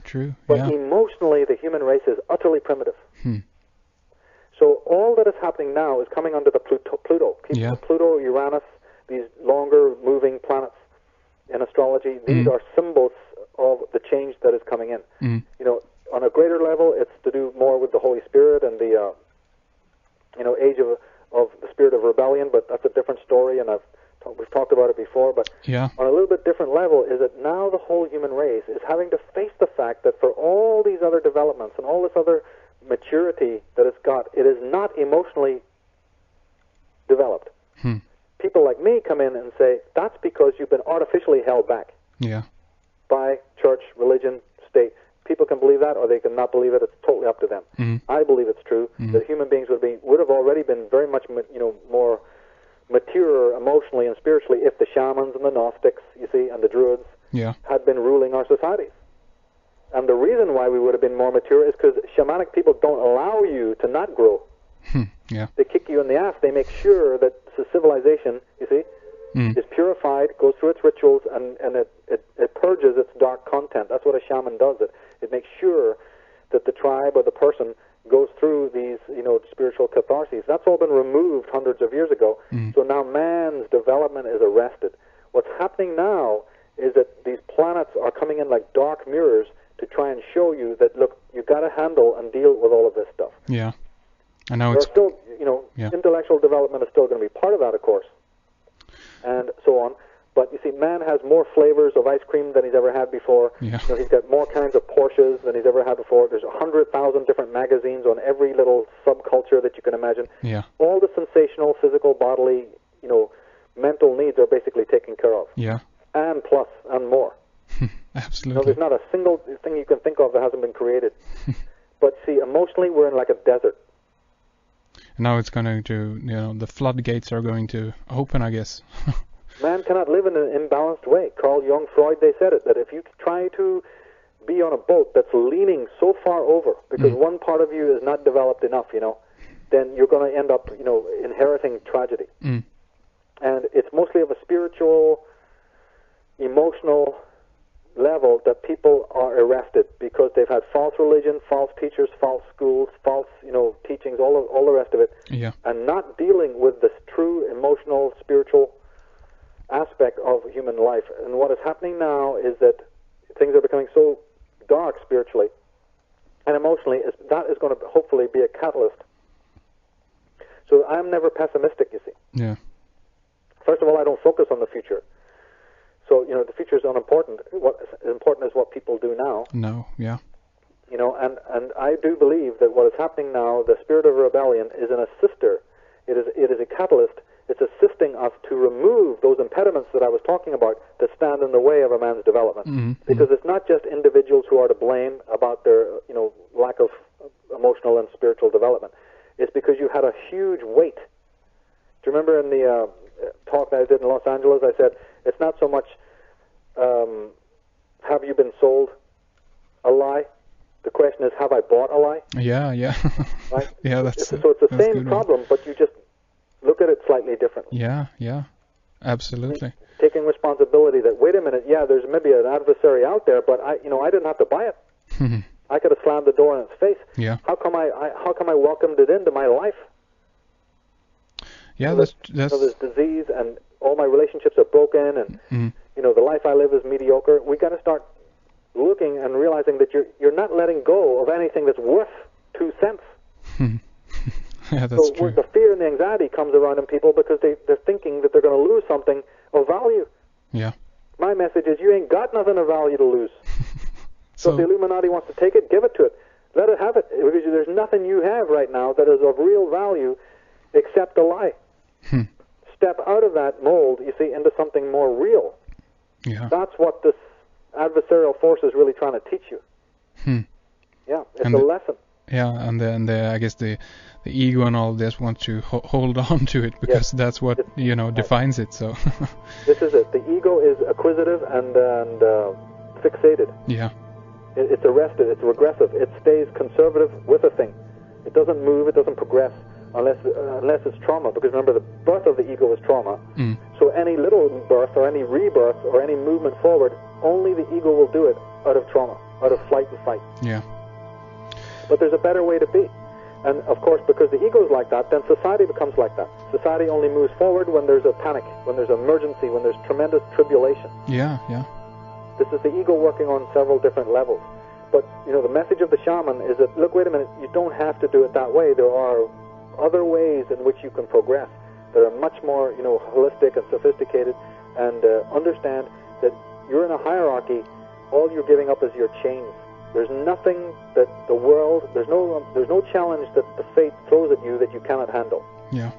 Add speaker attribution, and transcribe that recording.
Speaker 1: true.
Speaker 2: But
Speaker 1: Yeah.
Speaker 2: emotionally, the human race is utterly primitive.
Speaker 1: Hmm.
Speaker 2: So all that is happening now is coming under the Pluto.
Speaker 1: Yeah.
Speaker 2: Pluto, Uranus, these longer moving planets in astrology, these are symbols of the change that is coming in.
Speaker 1: Mm.
Speaker 2: You know, on a greater level, it's to do more with the Holy Spirit and the, age of the spirit of rebellion, but that's a different story, and we've talked about it before. But
Speaker 1: Yeah.
Speaker 2: on a little bit different level is that now the whole human race is having to face the fact that for all these other developments and all this other maturity that it's got, it is not emotionally developed.
Speaker 1: Hmm.
Speaker 2: People like me come in and say, that's because you've been artificially held back
Speaker 1: Yeah.
Speaker 2: by church, religion, state. People can believe that or they can not believe it. It's totally up to them.
Speaker 1: Mm.
Speaker 2: I believe it's true that human beings would have already been very much more mature emotionally and spiritually if the shamans and the Gnostics, you see, and the Druids
Speaker 1: Yeah.
Speaker 2: had been ruling our societies. And the reason why we would have been more mature is because shamanic people don't allow you to not grow.
Speaker 1: Yeah.
Speaker 2: They kick you in the ass. They make sure that the civilization, you see, is purified, goes through its rituals, and it purges its dark content. That's what a shaman does. It makes sure that the tribe or the person goes through these, spiritual catharses. That's all been removed hundreds of years ago. So now man's development is arrested. What's happening now is that these planets are coming in like dark mirrors to try and show you that, look, you've got to handle and deal with all of this stuff.
Speaker 1: Yeah. And now
Speaker 2: There's
Speaker 1: it's
Speaker 2: still,
Speaker 1: Yeah.
Speaker 2: intellectual development is still going to be part of that, of course, and so on. But you see, man has more flavors of ice cream than he's ever had before.
Speaker 1: Yeah.
Speaker 2: He's got more kinds of Porsches than he's ever had before. There's 100,000 different magazines on every little subculture that you can imagine.
Speaker 1: Yeah.
Speaker 2: All the sensational, physical, bodily, mental needs are basically taken care of,
Speaker 1: Yeah.
Speaker 2: and plus and more.
Speaker 1: Absolutely.
Speaker 2: There's not a single thing you can think of that hasn't been created. But see, emotionally, we're in like a desert.
Speaker 1: Now it's going to, the floodgates are going to open, I guess.
Speaker 2: Man cannot live in an imbalanced way. Carl Jung, Freud, they said it, that if you try to be on a boat that's leaning so far over because one part of you is not developed enough, then you're going to end up, inheriting tragedy. And it's mostly of a spiritual, emotional level that people are arrested because they've had false religion, false teachers, false schools, false, teachings, all the rest of it,
Speaker 1: Yeah.
Speaker 2: and not dealing with this true emotional, spiritual aspect of human life. And what is happening now is that things are becoming so dark spiritually and emotionally, that is going to hopefully be a catalyst. So I'm never pessimistic, you see.
Speaker 1: Yeah.
Speaker 2: First of all, I don't focus on the future. So, the future is unimportant. What is important is what people do now.
Speaker 1: No. Yeah.
Speaker 2: And I do believe that what is happening now, the spirit of rebellion, is an assister. It is a catalyst. It's assisting us to remove those impediments that I was talking about that stand in the way of a man's development. Because it's not just individuals who are to blame about their, lack of emotional and spiritual development. It's because you had a huge weight. Do you remember in the talk that I did in Los Angeles, I said, it's not so much have you been sold a lie? The question is, have I bought a lie?
Speaker 1: Yeah. Yeah.
Speaker 2: Right?
Speaker 1: Yeah. That's
Speaker 2: so it's the
Speaker 1: that's
Speaker 2: same
Speaker 1: good
Speaker 2: problem, but you just look at it slightly differently.
Speaker 1: Yeah. Yeah. Absolutely.
Speaker 2: Taking responsibility that, wait a minute, there's maybe an adversary out there, but I didn't have to buy it. I could have slammed the door in its face.
Speaker 1: Yeah.
Speaker 2: How come I welcomed it into my life?
Speaker 1: Yeah.
Speaker 2: So
Speaker 1: That's
Speaker 2: there's disease and all my relationships are broken and the life I live is mediocre. We got to start looking and realizing that you're not letting go of anything that's worth 2 cents.
Speaker 1: Yeah, that's
Speaker 2: so
Speaker 1: true.
Speaker 2: The fear and the anxiety comes around in people because they're thinking that they're going to lose something of value.
Speaker 1: Yeah.
Speaker 2: My message is, you ain't got nothing of value to lose. So if the Illuminati wants to take it, give it to it. Let it have it. Because there's nothing you have right now that is of real value except a lie. Step out of that mold, you see, into something more real.
Speaker 1: Yeah.
Speaker 2: That's what this adversarial force is really trying to teach you. Yeah, it's a lesson.
Speaker 1: Yeah, and I guess the ego and all this want to hold on to it because that's what defines it. So
Speaker 2: this is it. The ego is acquisitive and fixated.
Speaker 1: Yeah.
Speaker 2: It's arrested. It's regressive. It stays conservative with a thing. It doesn't move. It doesn't progress unless it's trauma. Because remember, the birth of the ego is trauma. So any little birth or any rebirth or any movement forward, only the ego will do it out of trauma. out of flight and fight.
Speaker 1: Yeah.
Speaker 2: But there's a better way to be. And of course, because the ego is like that, then society becomes like that. Society only moves forward when there's a panic, when there's emergency, when there's tremendous tribulation.
Speaker 1: Yeah, yeah.
Speaker 2: This is the ego working on several different levels. But, you know, the message of the shaman is that, look, wait a minute, you don't have to do it that way. There are other ways in which you can progress that are much more, you know, holistic and sophisticated, and understand that you're in a hierarchy. All you're giving up is your chains. There's nothing that the world, there's no challenge that the fate throws at you that you cannot handle.
Speaker 1: Yeah.